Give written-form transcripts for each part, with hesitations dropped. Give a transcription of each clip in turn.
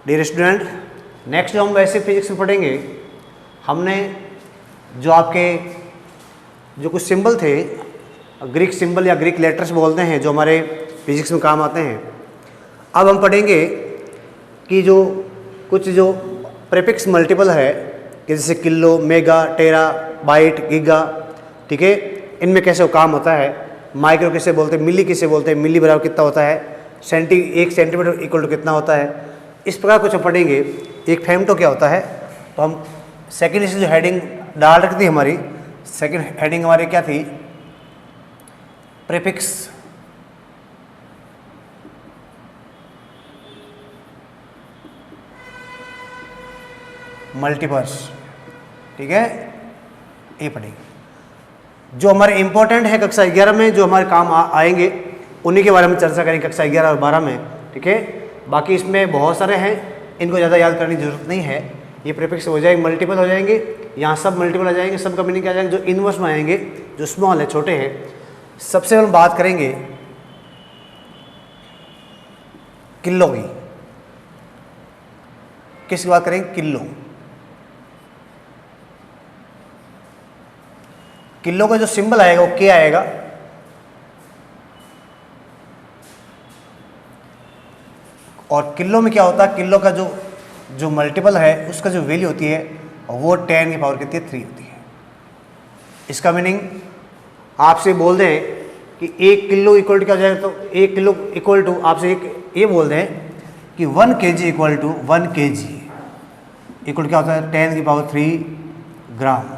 Dear student, next जो हम basic physics में पढ़ेंगे, हमने जो आपके जो कुछ सिंबल थे, ग्रीक सिंबल या ग्रीक लेटर्स बोलते हैं, जो हमारे फिजिक्स में काम आते हैं, अब हम पढ़ेंगे कि जो कुछ जो प्रीफिक्स मल्टीपल है कि जैसे किलो, मेगा, टेरा, बाइट, गीगा, ठीक है, इनमें कैसे वो काम होता है। माइक्रो किसे बोलते हैं, मिली किसे बोलते हैं, मिली बराबर कितना होता है, एक सेंटीमीटर इक्वल टू कितना होता है, इस प्रकार कुछ हम पढ़ेंगे। एक फेमटो क्या होता है, तो हम सेकेंड से जो हेडिंग डाल रखी थी हमारी, सेकेंड हेडिंग हमारी क्या थी, प्रीफिक्स मल्टीपल्स, ठीक है, ये पढ़ेंगे। जो हमारे इंपॉर्टेंट है कक्षा 11 में, जो हमारे काम आएंगे, उन्हीं के बारे में चर्चा करेंगे कक्षा 11 और 12 में, ठीक है। बाकी इसमें बहुत सारे हैं, इनको ज़्यादा याद करने की जरूरत नहीं है। ये प्रीफिक्स हो जाएंगे, मल्टीपल हो जाएंगे, यहाँ सब मल्टीपल आ जाएंगे, सब का मीनिंग क्या आ जाएंगे, जो इनवर्स में आएंगे, जो स्मॉल है, छोटे हैं। सबसे पहले बात करेंगे किलो की। किसकी बात करेंगे, किलो। किलो का जो सिंबल आएगा वो क्या आएगा, और किलो में क्या होता है, किलो का जो मल्टीपल है उसका जो वैल्यू होती है वो 10 की पावर कितनी है, 3 होती है। इसका मीनिंग आपसे बोल दें कि 1 किलो इक्वल टू क्या हो जाएगा, तो 1 किलो इक्वल टू आपसे एक ये बोल दें कि 1 kg equal to 1 kg equal क्या होता है, 10 की पावर 3 ग्राम।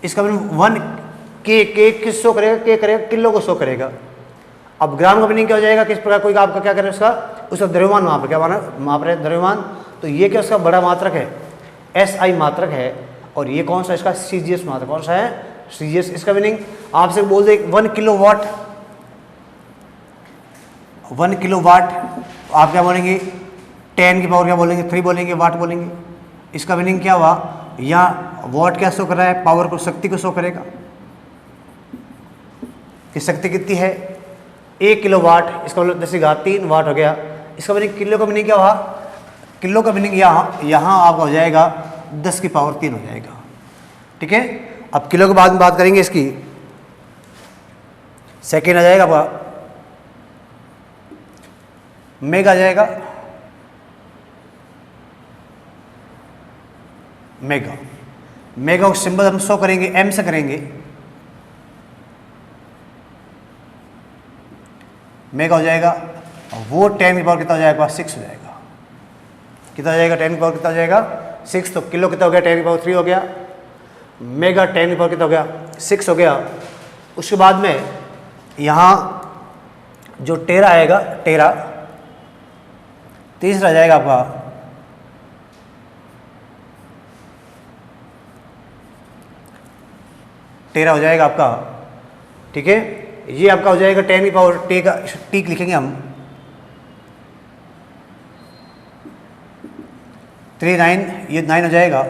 इसका मीनिंग 1 के किस शो करेगा, के करेगा, किलो को शो करेगा। अब ग्राम का मीनिंग क्या हो जाएगा, किस प्रकार कोई आपका क्या करे, उसका द्रव्यमान वहाँ पर क्या माप रहे, द्रव्यमान। तो ये क्या उसका बड़ा मात्रक है, SI मात्रक है, और ये कौन सा इसका CGS मात्रक, कौन सा है, CGS। इसका मीनिंग आपसे बोल दे 1 किलोवाट, 1 किलोवाट, आप क्या बोलेंगे, 10 की पावर क्या बोलेंगे, 3 बोलेंगे, वाट बोलेंगे। इसका मीनिंग क्या हुआ, यहाँ वाट क्या शो कर रहा है, पावर को, शक्ति को शो करेगा कि शक्ति कितनी है, 1 किलोवाट, इसका मतलब 10⁻³ वाट हो गया। इसका मीनिंग किलो का मीनिंग क्या हुआ, किलो का मीनिंग यहाँ आपका हो जाएगा 10 की पावर 3 हो जाएगा, ठीक है। अब किलो के बाद में बात करेंगे इसकी, सेकेंड आ जाएगा आपका मेगा आ जाएगा, मेगा। मेगा का सिंबल हम शो करेंगे M से करेंगे, मेगा हो जाएगा, वो 10 की पावर कितना हो जाएगा, 6 हो जाएगा। कितना हो जाएगा, 10 की पावर कितना हो जाएगा, 6। तो किलो कितना हो गया, 10 की पावर 3 हो गया, मेगा 10 की पावर कितना हो गया, 6 हो गया। उसके बाद में यहाँ जो टेरा आएगा, टेरा तीसरा जाएगा आपका, टेरा हो जाएगा आपका, ठीक है। ये आपका हो जाएगा 10 की पावर टे का टीक लिखेंगे हम 3 9, ये 9 हो जाएगा,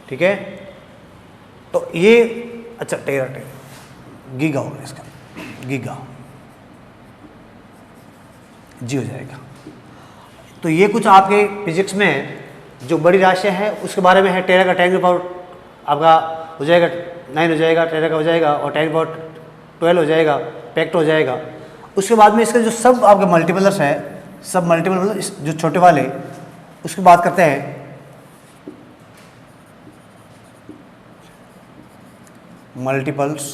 ठीक है। तो ये अच्छा टेरा गीगा होगा, इसका गीगा जी हो जाएगा। तो ये कुछ आपके फिजिक्स में जो बड़ी राशि है उसके बारे में है। टेरा का 10 की पावर आपका हो जाएगा 9 हो जाएगा, टेरा का हो जाएगा, और 10 की पावर 12 हो जाएगा, पैक्ट हो जाएगा। उसके बाद में इसके जो सब आपके मल्टीपल्स है, सब मल्टीपल मतलब जो छोटे वाले, उसकी बात करते हैं। मल्टीपल्स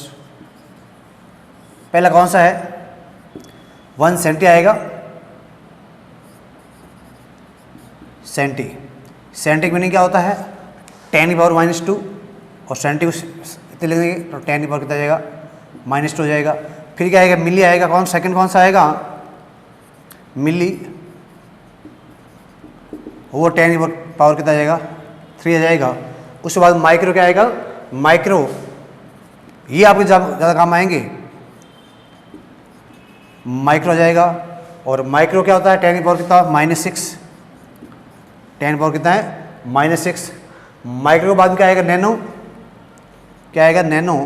पहला कौन सा है, 1 सेंटी आएगा, सेंटी। सेंटी का मीनिंग क्या होता है, 10 की पावर -2, और सेंटी को इतने लिखेंगे तो 10 की पावर कितना जाएगा, -2 हो जाएगा। फिर क्या आएगा, मिली आएगा, कौन सेकंड कौन सा आएगा, मिली, वो 10 की पावर कितना जाएगा, 3 आ जाएगा। उसके बाद माइक्रो क्या आएगा, माइक्रो, ये आपके ज़्यादा काम आएंगे, माइक्रो आ जाएगा। और माइक्रो क्या होता है, 10 की पावर कितना, -6, 10 की पावर कितना है, -6। माइक्रो के बाद में क्या आएगा, नैनो, क्या आएगा, नैनो,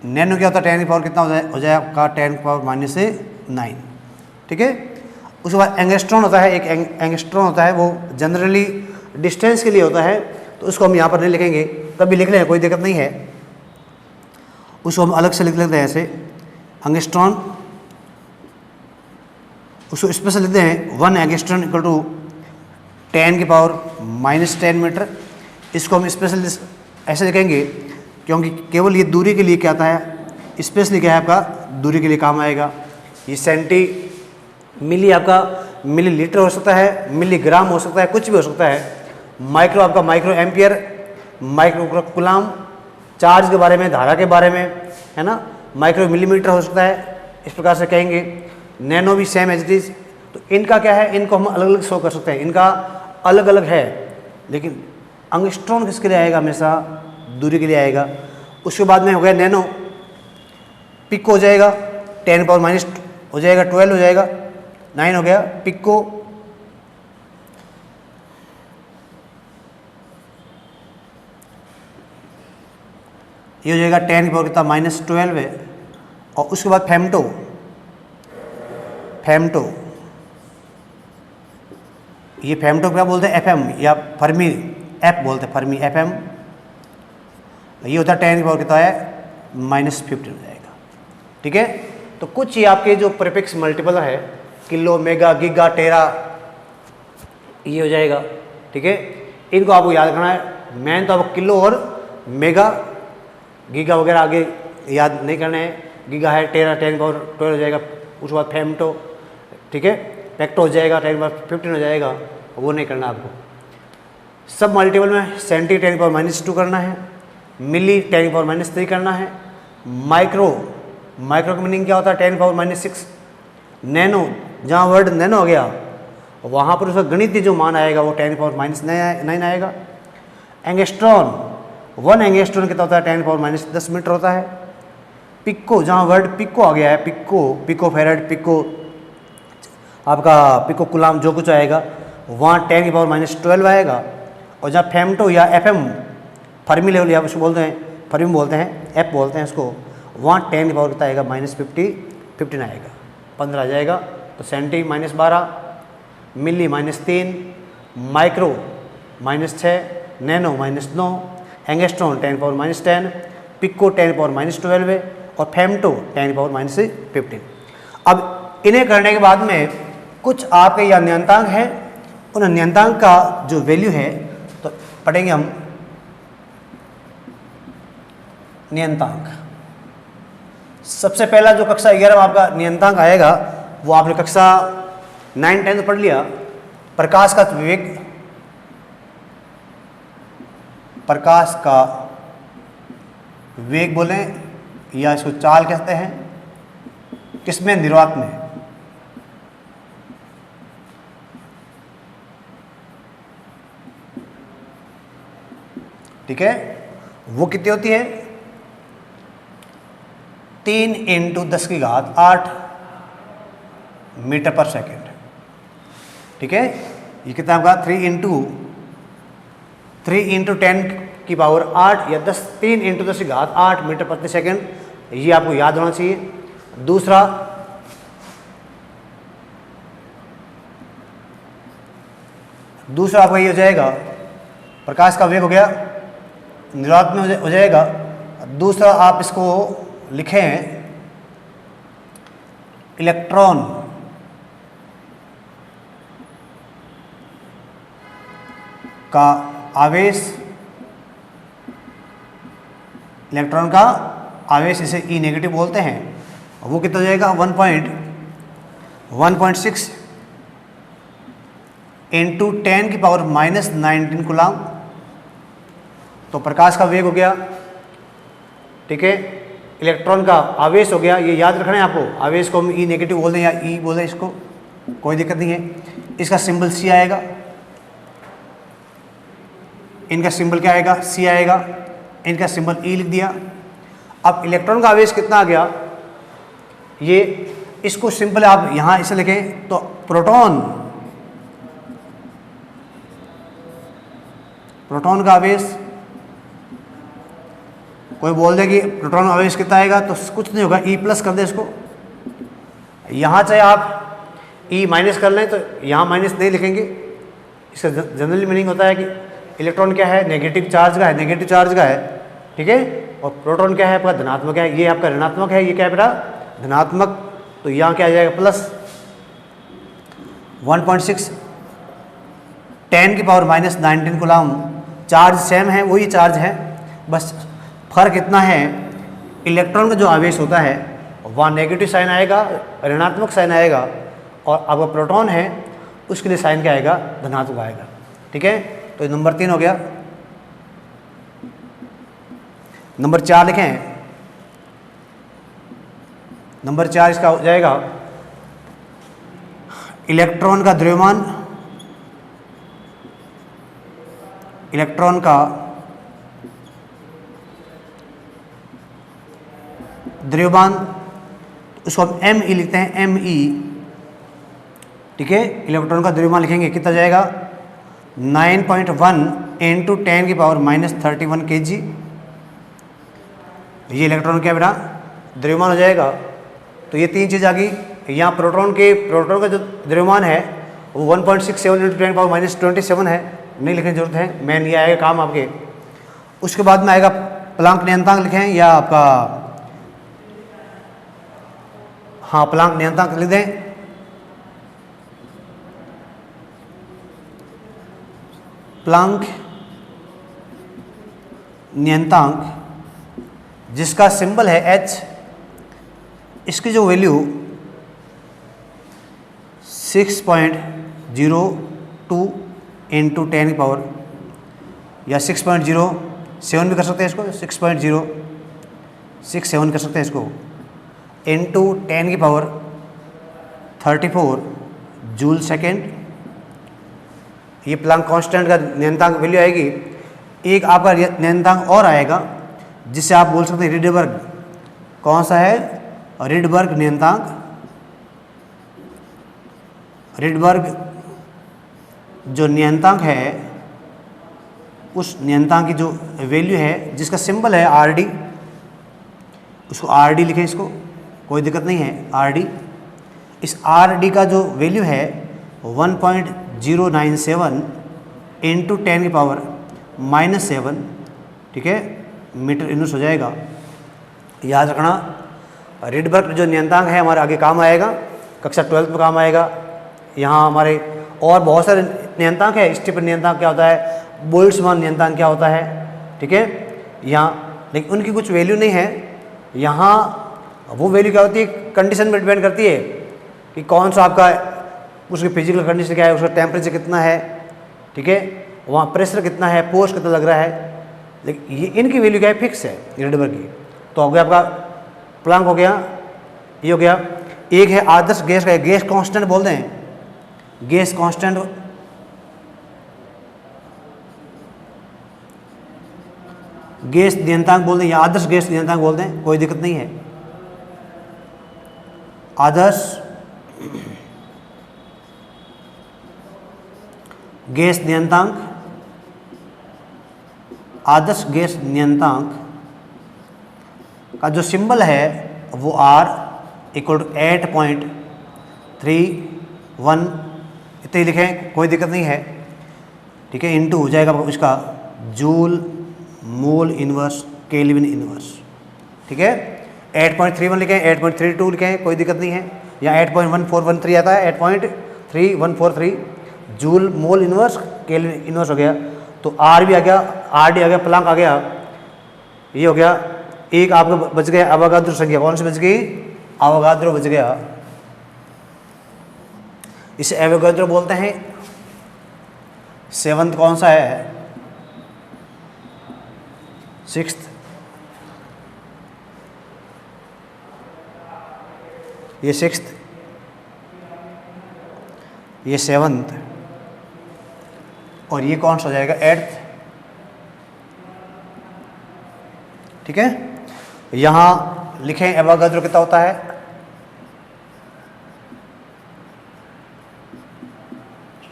नैनो क्या होता है, 10 की पावर कितना हो जाए आपका 10 की पावर -9, ठीक है। उसके बाद एंगस्ट्रॉन होता है, एक एंगस्ट्रॉन होता है, वो जनरली डिस्टेंस के लिए होता है, तो उसको हम यहाँ पर नहीं लिखेंगे, कभी लिख लें कोई दिक्कत नहीं है, उसको हम अलग से लिख लेते हैं ऐसे एंगस्ट्रॉन, उसको स्पेशल लिखते हैं 1 एंगस्ट्रॉन इक्वल टू 10 की पावर -10 मीटर। इसको हम स्पेशल ऐसे लिखेंगे क्योंकि केवल ये दूरी के लिए क्या आता है, स्पेशली क्या है आपका दूरी के लिए काम आएगा। ये सेंटी मिली आपका मिलीलीटर हो सकता है, मिलीग्राम हो सकता है, कुछ भी हो सकता है। माइक्रो आपका micro ampere, micro coulomb, charge के बारे में, धारा के बारे में, है ना। माइक्रो मिलीमीटर हो सकता है, इस प्रकार से कहेंगे। नैनो भी सेम एज इट इज। तो इनका क्या है, इनको हम अलग अलग शो कर सकते हैं, इनका अलग अलग है, लेकिन एंगस्ट्रॉन किसके लिए आएगा, हमेशा दूरी के लिए आएगा। उसके बाद में हो गया नैनो, पिको हो जाएगा 10 पावर माइनस हो जाएगा 12 हो जाएगा 9 हो गया पिको। ये हो जाएगा 10 की पावर कितना -12 है। और उसके बाद फेमटो, फेमटो ये फेमटो क्या बोलते हैं, एफएम या फर्मी एफ बोलते हैं, फर्मी एफएम। ये होता है 10 की पावर कितना है -15 हो जाएगा, ठीक है। तो कुछ ये आपके जो प्रीफिक्स मल्टीपल है, किलो, मेगा, गीगा, टेरा, ये हो जाएगा, ठीक है। इनको आपको याद करना है। मेन तो आपको किलो और मेगा, गीगा वगैरह आगे याद नहीं करने हैं। गीगा है टेरा 10 की पावर 12 हो जाएगा। उसके बाद फेमटो, ठीक है, पेक्टो हो जाएगा 10 की पावर 15 हो जाएगा, वो नहीं करना आपको। सब मल्टीपल में सेंटी 10 की पावर -2 करना है, मिली 10 की पावर -3 करना है। माइक्रो, माइक्रो का मीनिंग क्या होता है 10 की पावर -6। नैनो, जहाँ वर्ड नैनो हो गया वहाँ पर उसका गणितीय जो मान आएगा वो 10 की पावर -9 आएगा। एंगस्ट्रॉन, 1 एंगस्ट्रॉन कितना होता है 10 की पावर -10 मीटर होता है। पिको, जहाँ वर्ड पिको आ गया है, पिको, पिको फेरेड, पिको आपका पिको कुलाम, जो कुछ आएगा वहाँ 10 की पावर -12 आएगा। और जहाँ फेमटो या एफएम, फर्मी लेवल या उसको बोलते हैं, फर्मी बोलते हैं, एफ बोलते हैं उसको, वहाँ 10 की पावर कितना आएगा -15 आएगा, 15 आ जाएगा। तो सेंटी -12, मिली -3, माइक्रो -6, नैनो -9, एंगस्ट्रॉन 10 की पावर -10, पिको 10 की पावर -12 और फेमटो 10 की पावर -15। अब इन्हें करने के बाद में कुछ आपके यहाँ नियंतांक हैं, उन नियंतांक का जो वैल्यू है तो पढ़ेंगे हम। नियंतांक, सबसे पहला जो कक्षा 11 में आपका नियंतांक आएगा वो आपने कक्षा 9, 10 पढ़ लिया। प्रकाश का वेग, प्रकाश का वेग बोलें या इसको चाल कहते हैं, किसमें, निर्वात में। ठीक है, वो कितनी होती है 3 × 10⁸ मीटर पर सेकेंड। ठीक है, ये कितना आपका 3 × 10 की पावर 8 या 3 × 10⁸ मीटर प्रति सेकेंड, ये आपको याद होना चाहिए। दूसरा आपका ये हो जाएगा, प्रकाश का वेग हो गया, निर्वात में हो जाएगा। दूसरा आप इसको लिखें इलेक्ट्रॉन का आवेश, इलेक्ट्रॉन का आवेश इसे ई नेगेटिव बोलते हैं। वो कितना हो जाएगा 1.6 × 10 की पावर -19 कूलाम। तो प्रकाश का वेग हो गया, ठीक है, इलेक्ट्रॉन का आवेश हो गया, ये याद रखना है आपको। आवेश को हम ई नेगेटिव बोल दें या ई बोल दें, इसको कोई दिक्कत नहीं है। इसका सिंबल सी आएगा, इनका सिंबल क्या आएगा, सी आएगा, इनका सिंबल ई लिख दिया। अब इलेक्ट्रॉन का आवेश कितना आ गया, ये इसको सिंपल आप यहाँ इसे लिखें तो प्रोटॉन का आवेश कोई बोल दे कि प्रोटॉन आवेश कितना आएगा तो कुछ नहीं होगा, ई प्लस कर दे इसको। यहाँ चाहे आप ई माइनस कर लें तो यहाँ माइनस नहीं लिखेंगे। इसका जनरली मीनिंग होता है कि इलेक्ट्रॉन क्या है, नेगेटिव चार्ज का है, नेगेटिव चार्ज का है, ठीक है, और प्रोटॉन क्या है आपका धनात्मक है, ये आपका ऋणात्मक है, ये क्या है बेटा धनात्मक, तो यहाँ क्या आ जाएगा प्लस 1.6 10⁻⁻⁹ कूलम। चार्ज सेम है, वही चार्ज है, बस फर्क इतना है इलेक्ट्रॉन का जो आवेश होता है वहाँ नेगेटिव साइन आएगा, ऋणात्मक साइन आएगा, और आपका प्रोटॉन है उसके लिए साइन क्या आएगा, धनात्मक आएगा, ठीक है। तो नंबर 3 हो गया। नंबर 4 लिखें, नंबर 4 इसका हो जाएगा इलेक्ट्रॉन का द्रव्यमान, इलेक्ट्रॉन का द्रव्यमान, उसको हम एम ई लिखते हैं, एम ई, ठीक है। इलेक्ट्रॉन का द्रव्यमान लिखेंगे कितना जाएगा 9.1 × 10⁻31 kg। ये इलेक्ट्रॉन क्या बेटा द्रव्यमान हो जाएगा। तो ये 3 चीज़ आ गई। यहाँ प्रोटॉन का जो द्रव्यमान है वो 1.67 × 10⁻27 है, नहीं लिखने की जरूरत है, मेन ये आएगा काम आपके। उसके बाद में आएगा प्लांक नियतांक लिखें, या आपका हाँ प्लांक नियतांक लिख दें। प्लांक नियतांक जिसका सिंबल है H, इसकी जो वैल्यू 6.02 × 10 पावर, या 6.07 भी कर सकते हैं इसको, 6.067 कर सकते हैं इसको, × 10⁻34 जूल सेकेंड। ये प्लांक कांस्टेंट का नियतांक वैल्यू आएगी। एक आपका नियतांक और आएगा जिससे आप बोल सकते हैं रिडबर्ग। कौन सा है रिडबर्ग नियतांक? रिडबर्ग जो नियतांक है उस नियतांक की जो वैल्यू है जिसका सिंबल है RD, उसको RD लिखें, इसको कोई दिक्कत नहीं है RD। इस RD का जो वैल्यू है 1.097 × 10⁻⁻7, ठीक है, मीटर इनवर्स हो जाएगा। याद रखना रिडबर्ग जो नियतांक है हमारे आगे काम आएगा, कक्षा 12 में काम आएगा। यहाँ हमारे और बहुत सारे नियतांक है। स्टीफन नियतांक क्या होता है, बोल्ट्जमान नियतांक क्या होता है, ठीक है, यहाँ लेकिन उनकी कुछ वैल्यू नहीं है। यहाँ वो वैल्यू क्या होती है, कंडीशन पर डिपेंड करती है कि कौन सा आपका उसकी फिजिकल कंडीशन क्या है, उसका टेम्परेचर कितना है, ठीक है, वहाँ प्रेशर कितना है, फोर्स कितना लग रहा है, लेकिन ये इनकी वैल्यू क्या है, फिक्स है रिडबर्ग की। तो हो गया आपका प्लांक हो गया, ये हो गया। एक है आदर्श गैस का, गैस कांस्टेंट बोलते हैं, गैस कांस्टेंट, गैस नियतांक बोलते हैं या आदर्श गैस नियतांक बोलते हैं, कोई दिक्कत नहीं है। आदर्श गैस नियतांक, आदर्श गैस नियतांक का जो सिंबल है वो R = 8.31 इतने लिखें, कोई दिक्कत नहीं है, ठीक है, इंटू हो जाएगा इसका joule mole inverse kelvin inverse, ठीक है। 8.31 लिखें, 8.32 लिखें, कोई दिक्कत नहीं है। या 8.1413 आता है, 8.3143 joule mole inverse kelvin inverse हो गया। तो R भी आ गया, RD आ गया, प्लांक आ गया, ये हो गया। एक आपका बच गया अवोगाद्रो संख्या, कौन सी बच गई, अवोगाद्रो बच गया। इसे एवोगाद्रो बोलते हैं। 7th कौन सा है, 6th, ये 6th, ये 7th, और ये कौन सा हो जाएगा 8th, ठीक है। यहाँ लिखें एवोगाद्रो कितना होता है,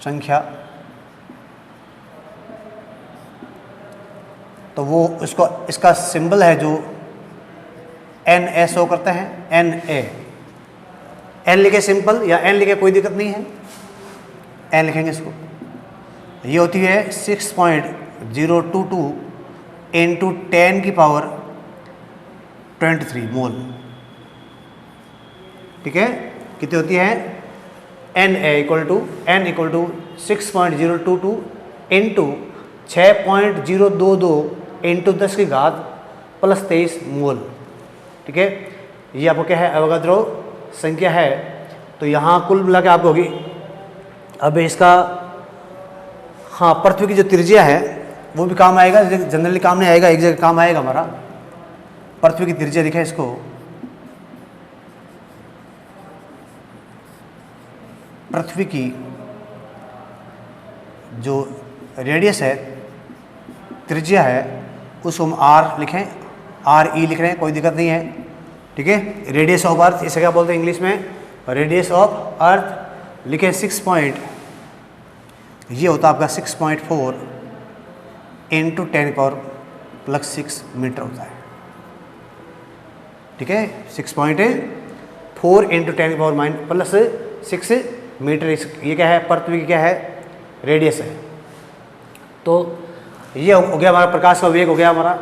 संख्या, तो वो उसको इसका सिंबल है जो Na शो करता है, Na। N लिखे सिंपल या N लिखे कोई दिक्कत नहीं है, N लिखेंगे इसको। ये होती है 6.022 इंटू 10 की पावर 23 मोल। ठीक है, कितनी होती है? Na equal to 6.022 into 6.022 into 10 की घात प्लस 23 मोल। ठीक है, ये आपको क्या है? अवोगाद्रो संख्या है। तो यहाँ कुल मिला के आपको होगी, अब इसका हाँ पृथ्वी की जो त्रिज्या है वो भी काम आएगा, जनरली काम नहीं आएगा, एक जगह काम आएगा हमारा। पृथ्वी की त्रिज्या लिखा है इसको, पृथ्वी की जो रेडियस है, त्रिज्या है, उसको हम R लिखें, RE लिख रहे हैं, कोई दिक्कत नहीं है। ठीक है, रेडियस ऑफ अर्थ, इसे क्या बोलते हैं इंग्लिश में? रेडियस ऑफ अर्थ लिखें 6 पॉइंट, ये होता है आपका 6.4 इंटू 10 पावर प्लस 6 मीटर होता है। ठीक है, 6.4 into 10 power minus plus 6 metre. ये क्या है? पृथ्वी की क्या है? रेडियस है। तो ये हो गया हमारा प्रकाश का वेग, हो गया हमारा।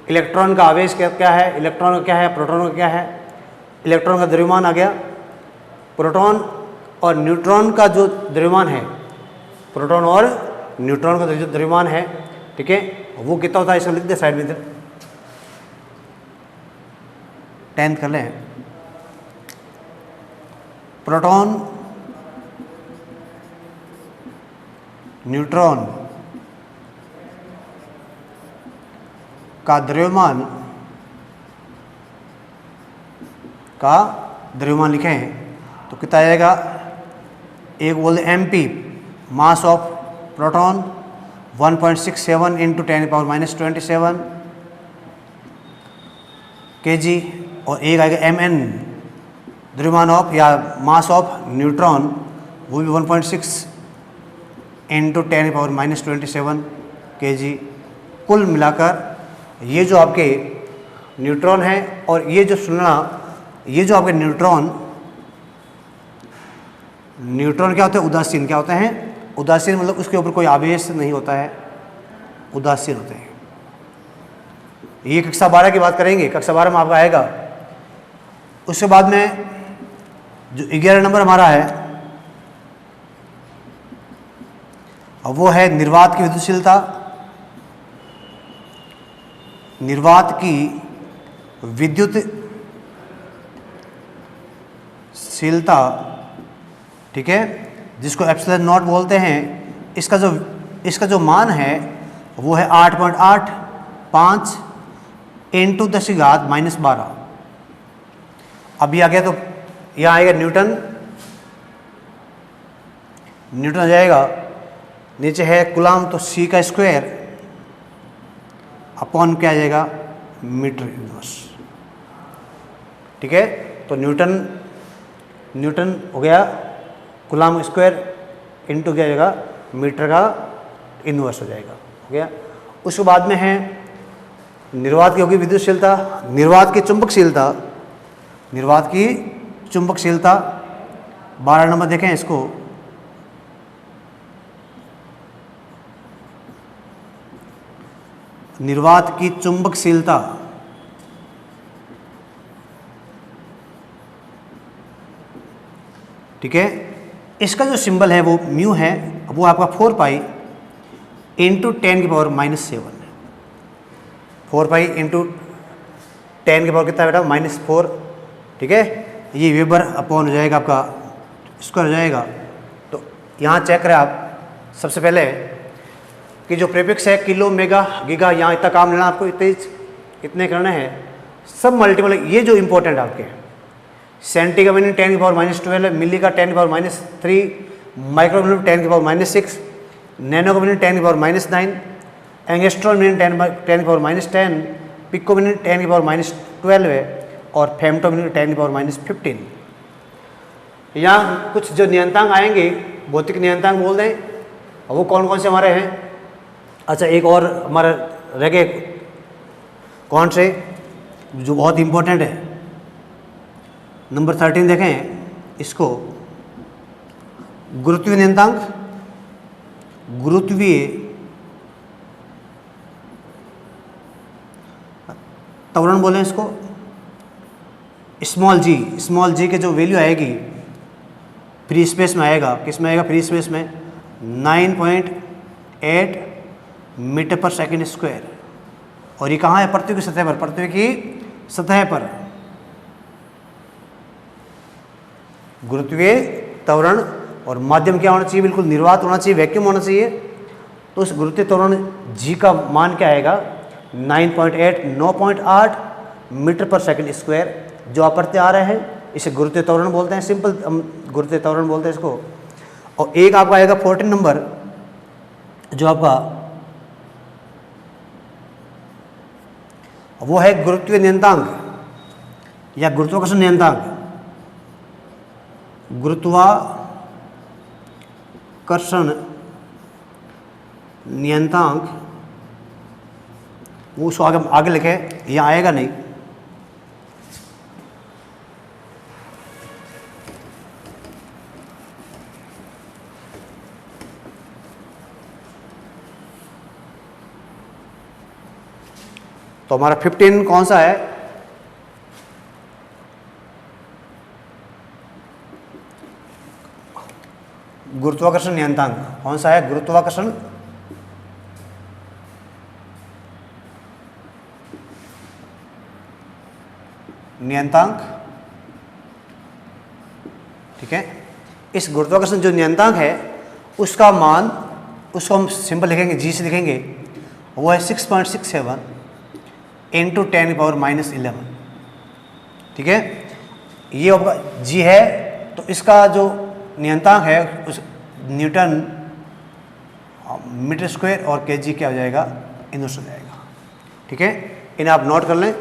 इलेक्ट्रॉन का आवेश क्या है? इलेक्ट्रॉन का क्या है? प्रोटॉन का क्या है? इलेक्ट्रॉन का द्रव्यमान आ गया। प्रोटॉन और न्यूट्रॉन का जो द्रव्यमान है, प्रोटॉन और न्यूट्रॉन का जो द्रव्यमान है, ठीक है, वो कितना होता है? इसको लिख दे साइड में इधर, 10th कर लें। प्रोटॉन, न्यूट्रॉन का द्रव्यमान लिखें तो कितना आएगा? एक बोलते MP, mass of proton 1.67 into 10 power minus 27 kg, और एक आएगा MN, द्रव्यमान ऑफ या मास ऑफ न्यूट्रॉन, वो भी 1.6 इंटू 10 पावर माइनस 27 kg। कुल मिलाकर ये जो आपके न्यूट्रॉन है और ये जो सुनना, ये जो आपके न्यूट्रॉन क्या होते हैं? उदासीन। क्या होते हैं? उदासीन, मतलब उसके ऊपर कोई आवेश नहीं होता है, उदासीन होते हैं। ये कक्षा 12 की बात करेंगे, कक्षा 12 में आपका आएगा। उसके बाद में जो 11 नंबर हमारा है, वो है निर्वात की विद्युतशीलता। निर्वात की विद्युतशीलता, ठीक है, जिसको एप्सिलॉन नॉट बोलते हैं। इसका जो मान है वो है 8.85 इंटू 10 की घात माइनस 12। अब ये आ गया तो यहाँ आएगा न्यूटन आ जाएगा, नीचे है कूलम, तो C का स्क्वायर अपॉन क्या आ जाएगा? Metre inverse. ठीक है, तो न्यूटन हो गया, कूलम स्क्वायर इंटू क्या जाएगा? मीटर का इनवर्स हो जाएगा, हो गया। उसके बाद में है निर्वात की होगी विद्युतशीलता, निर्वात की चुंबकशीलता 12 नंबर देखें इसको। निर्वात की चुंबकशीलता, ठीक है, इसका जो सिंबल है वो म्यू है, वो आपका 4 पाई इंटू 10 की पावर माइनस 7 है। 4 पाई इंटू 10 की पावर कितना बेटा? माइनस 4। ठीक है, ये वेबर अपॉन हो जाएगा, आपका स्क्वायर हो जाएगा। तो यहाँ चेक करें आप सबसे पहले कि जो प्रीफिक्स है किलो, मेगा, गीगा, यहाँ इतना काम लेना आपको, इतने करने हैं, सब मल्टीपल। ये जो इंपॉर्टेंट आपके सेंटी का मीनिंग 10 की पावर माइनस 12, मिली का 10 की पावर माइनस 3, माइक्रो मीनिंग 10 की पावर माइनस 6, नैनो का मीनिंग 10 की पावर माइनस 9, एंगस्ट्रॉन मीनिंग 10 की पावर माइनस 10, पिको मीनिंग 10 की पावर माइनस 12 है, और फेमटो मीनिंग 10 की पावर माइनस 15। यहाँ कुछ जो नियंत्रक आएंगे, भौतिक नियंत्रक बोल दें, वो कौन कौन से हमारे हैं? अच्छा, एक और हमारा रह गए कौन से जो बहुत इंपॉर्टेंट है। नंबर 13 देखें इसको, गुरुत्वीय नियतांक, गुरुत्वीय त्वरण बोलें इसको, स्मॉल जी के जो वैल्यू आएगी फ्री स्पेस में आएगा, किस में आएगा, फ्री स्पेस में 9.8 मीटर पर सेकंड स्क्वायर। और ये कहाँ है, पृथ्वी की सतह पर, पृथ्वी की सतह पर। गुरुत्वीय त्वरण और माध्यम क्या होना चाहिए, बिल्कुल निर्वात होना चाहिए, वैक्यूम होना चाहिए। तो उस गुरुत्वीय त्वरण जी का मान क्या आएगा, 9.8 मीटर पर सेकंड स्क्वायर जो अपरते आ रहे हैं, इसे गुरुत्वीय त्वरण बोलते हैं, सिंपल गुरुत्वीय त्वरण बोलते हैं इसको। और एक आपका आएगा 14 नंबर, जो आपका वो है गुरुत्वीय नियतांक या गुरुत्वाकर्षण नियतांक। गुरुत्वाकर्षण नियतांक वो उसको आगे लिखे, यहाँ आएगा नहीं। तो हमारा 15 कौन सा है, गुरुत्वाकर्षण नियतांक। कौन सा है, गुरुत्वाकर्षण नियतांक। ठीक है, इस गुरुत्वाकर्षण जो नियतांक है उसका मान, उसको हम सिंपल लिखेंगे, जी से लिखेंगे, वो है 6.67 इंटू 10⁻⁻11। ठीक है, ये आपका जी है। तो इसका जो नियतांक है उस न्यूटन मीटर स्क्वायर और केजी क्या हो जाएगा, इंच हो जाएगा। ठीक है, इन्हें आप नोट कर लें।